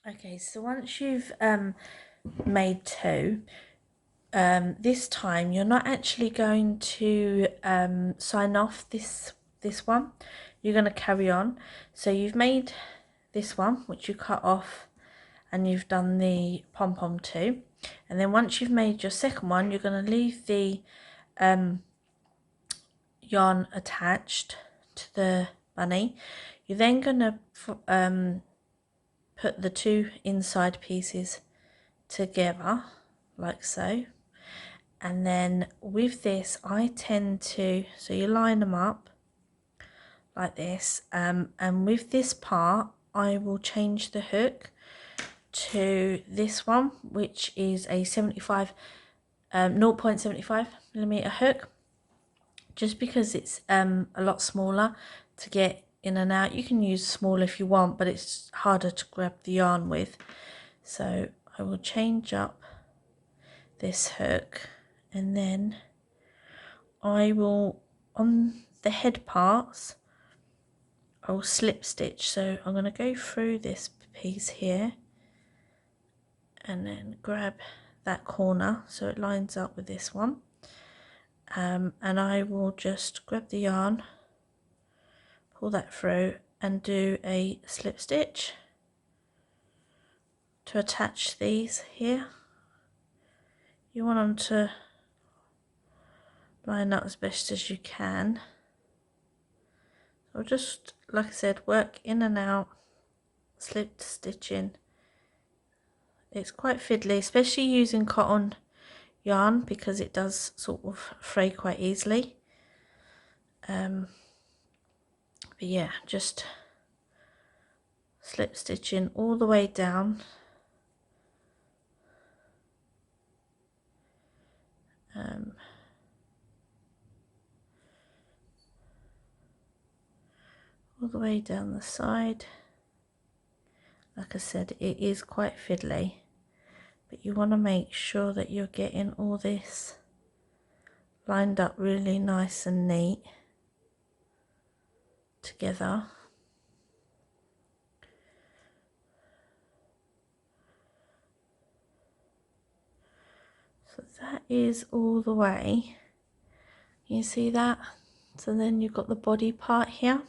Okay, so once you've made two, this time you're not actually going to sign off this one. You're going to carry on. So you've made this one, which you cut off, and you've done the pom-pom too. And then once you've made your second one, you're going to leave the yarn attached to the bunny. You're then going to put the two inside pieces together like so, and then with this I tend to, so you line them up like this, and with this part I will change the hook to this one, which is a 0.75 millimeter hook, just because it's a lot smaller to get in and out. You can use small if you want, but it's harder to grab the yarn with. So I will change up this hook, and then I will, on the head parts, I will slip stitch. So I'm going to go through this piece here and then grab that corner so it lines up with this one, and I will just grab the yarn, pull that through and do a slip stitch to attach these here. You want them to line up as best as you can. So just, like I said, work in and out, slip stitching. It's quite fiddly, especially using cotton yarn, because it does sort of fray quite easily. But yeah, just slip stitching all the way down. All the way down the side. Like I said, it is quite fiddly, but you want to make sure that you're getting all this lined up really nice and neat together. So that is all the way. You see that? So then you've got the body part here.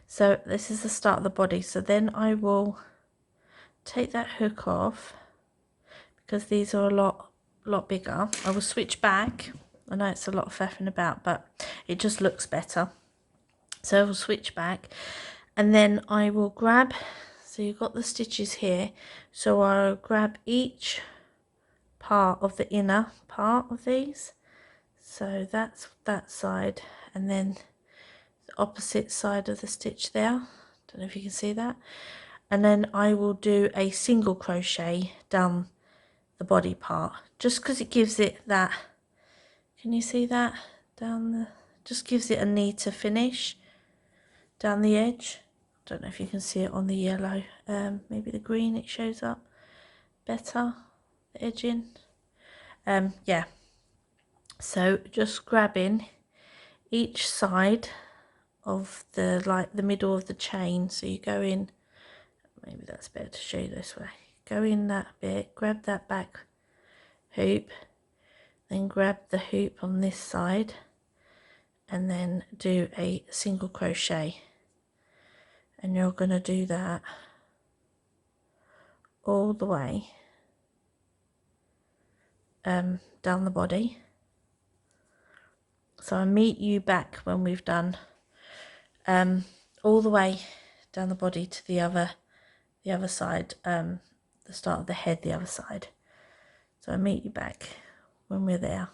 So this is the start of the body. So then I will take that hook off, because these are a lot bigger. I will switch back. I know it's a lot of faffing about, but it just looks better. So I will switch back, and then I will grab, so you've got the stitches here, so I'll grab each part of the inner part of these. So that's that side, and then the opposite side of the stitch there. Don't know if you can see that. And then I will do a single crochet down the body part, just because it gives it that, can you see that down the, just gives it a neater finish down the edge. Don't know if you can see it on the yellow, maybe the green, it shows up better, the edging. Yeah, so just grabbing each side of the, like the middle of the chain, so you go in, maybe that's better to show you this way, go in that bit, grab that back hoop, then grab the hoop on this side, and then do a single crochet, and you're going to do that all the way down the body. So I'll meet you back when we've done all the way down the body to the other side, the start of the head, the other side. So I'll meet you back when we're there.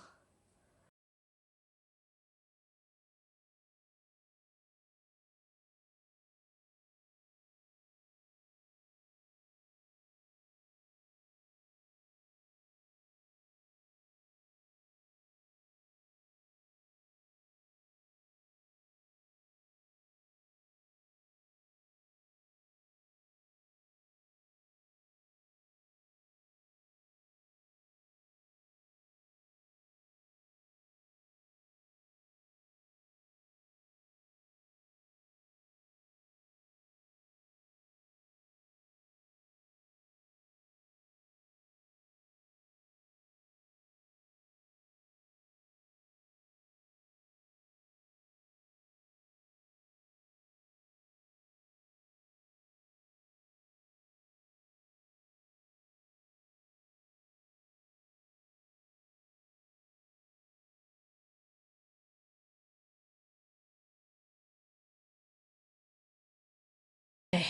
Okay,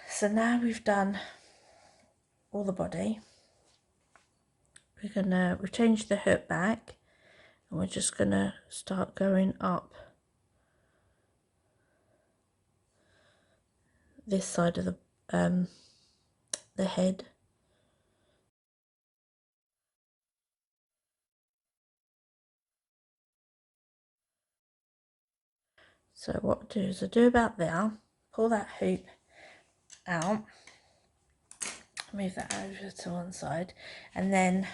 so now we've done all the body. We've changed the hook back, and we're just gonna start going up this side of the head. So what I'll do is I'll do about there, pull that hoop out, move that over to one side, and then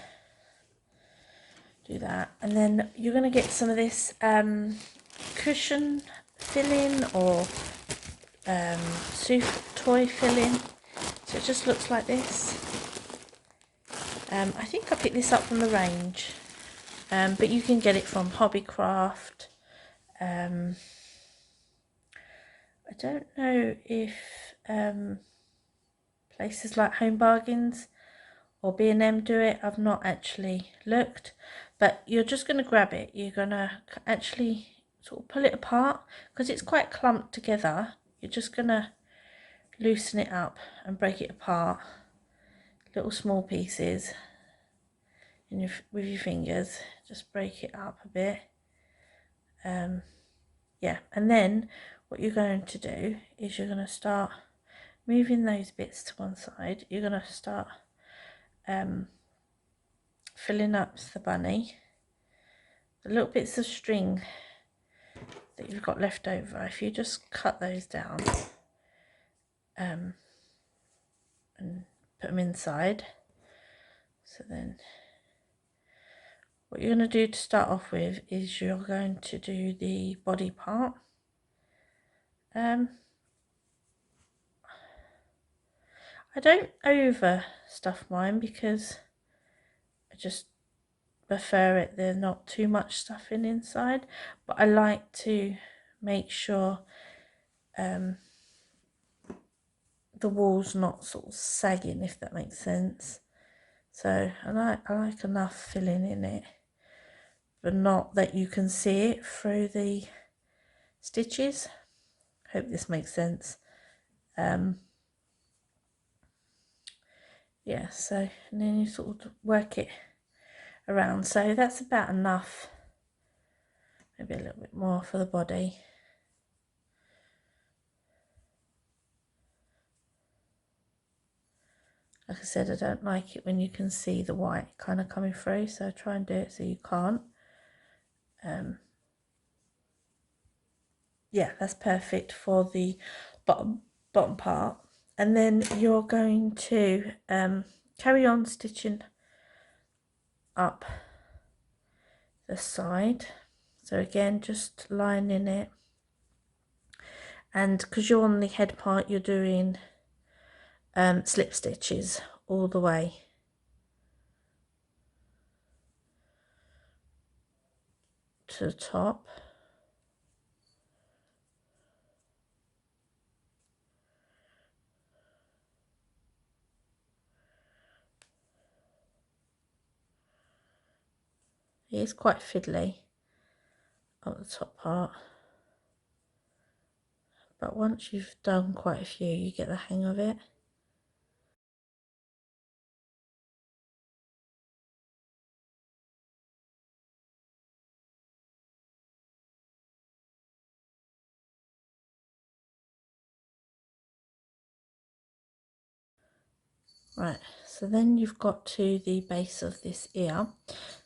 do that. And then you're going to get some of this cushion filling or toy filling. So it just looks like this. I think I picked this up from the range, but you can get it from Hobbycraft. I don't know if places like Home Bargains or B&M do it. I've not actually looked, but you're just going to grab it. You're going to actually sort of pull it apart because it's quite clumped together. You're just going to loosen it up and break it apart, little small pieces, and with your fingers just break it up a bit. Yeah, and then what you're going to do is you're going to start moving those bits to one side. You're going to start filling up the bunny. The little bits of string that you've got left over, if you just cut those down and put them inside. So then what you're going to do to start off with is you're going to do the body part. I don't over stuff mine because I just prefer it there's not too much stuffing inside, but I like to make sure the wall's not sort of sagging, if that makes sense. So I like enough filling in it, but not that you can see it through the stitches. Hope this makes sense. Yeah, so and then you sort of work it around. So that's about enough. Maybe a little bit more for the body. Like I said, I don't like it when you can see the white kind of coming through, so I try and do it so you can't. Yeah, that's perfect for the bottom part. And then you're going to carry on stitching up the side. So again, just lining it, and because you're on the head part, you're doing slip stitches all the way to the top. It is quite fiddly on the top part, but once you've done quite a few, you get the hang of it. Right, so then you've got to the base of this ear.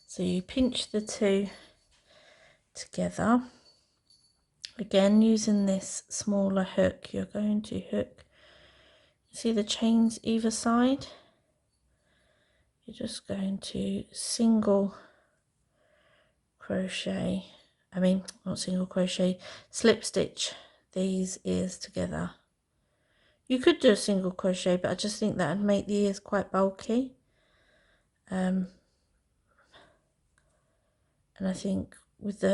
So you pinch the two together. Again, using this smaller hook, you're going to hook, see the chains either side? You're just going to single crochet, not single crochet, slip stitch these ears together. You could do a single crochet, but I just think that would make the ears quite bulky. And I think with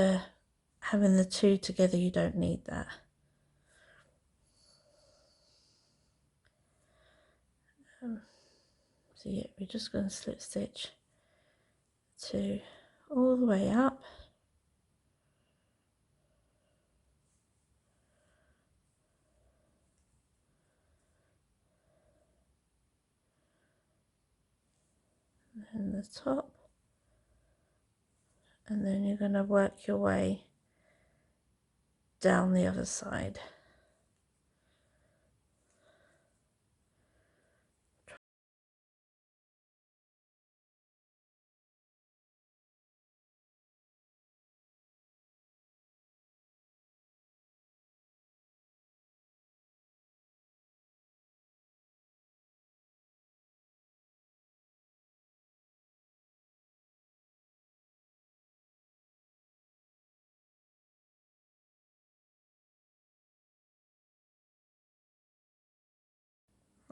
having the two together, you don't need that. So yeah, we're just going to slip stitch two all the way up. and the top, and then you're going to work your way down the other side.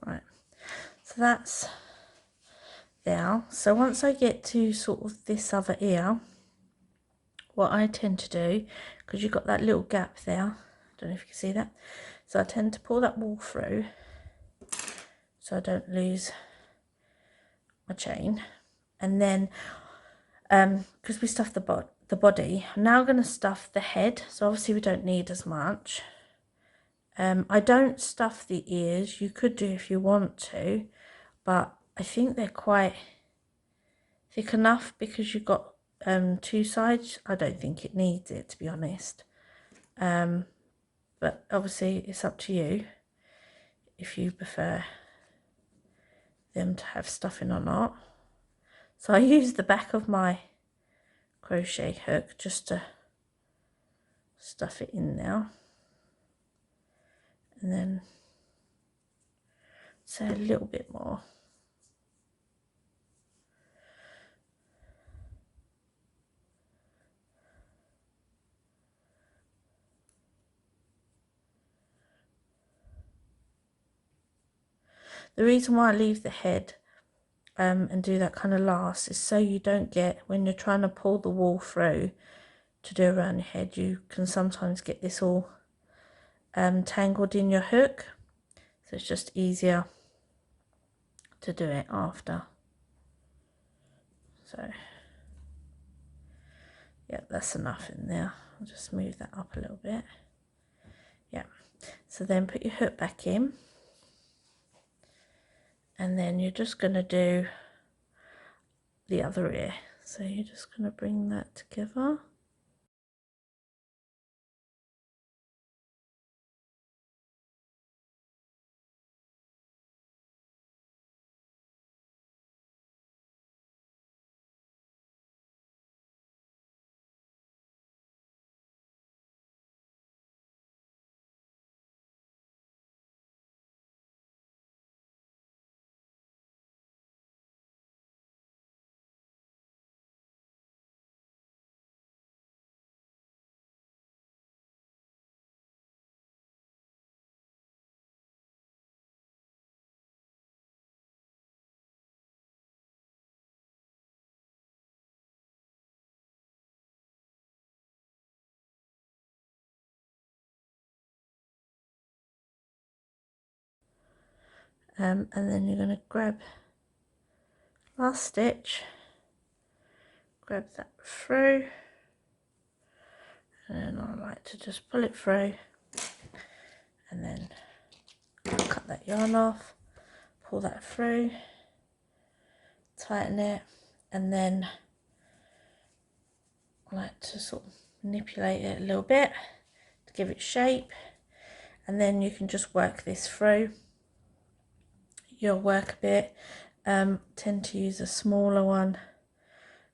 Right, so that's there. So once I get to sort of this other ear, what I tend to do, because you've got that little gap there, I don't know if you can see that, so I tend to pull that wool through so I don't lose my chain. And then because we stuffed the body, I'm now going to stuff the head, so obviously we don't need as much. I don't stuff the ears. You could do if you want to, but I think they're quite thick enough because you've got two sides. I don't think it needs it, to be honest, but obviously it's up to you if you prefer them to have stuffing or not. So I use the back of my crochet hook just to stuff it in now, and then say a little bit more. The reason why I leave the head and do that kind of last is so you don't get, when you're trying to pull the wool through to do around your head, you can sometimes get this all tangled in your hook, so it's just easier to do it after. So yeah, that's enough in there. I'll just move that up a little bit. Yeah, so then put your hook back in, and then you're just going to do the other ear. So you're just going to bring that together. And then you're going to grab last stitch, grab that through, and I like to just pull it through, and then cut that yarn off, pull that through, tighten it, and then I like to sort of manipulate it a little bit to give it shape, and then you can just work this through. You'll work a bit, tend to use a smaller one,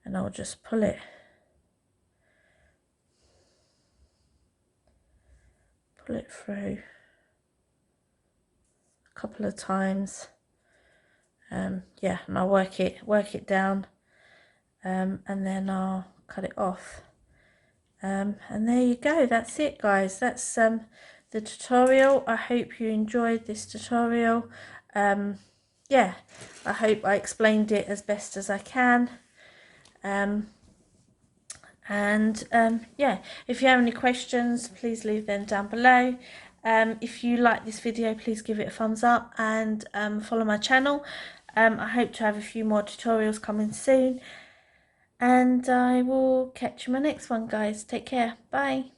and I'll just pull it through a couple of times. Yeah, and I'll work it down, and then I'll cut it off, and there you go. That's it, guys. That's the tutorial. I hope you enjoyed this tutorial. Yeah, I hope I explained it as best as I can. Yeah, if you have any questions, please leave them down below. If you like this video, please give it a thumbs up, and follow my channel. I hope to have a few more tutorials coming soon, and I will catch you in my next one, guys. Take care. Bye.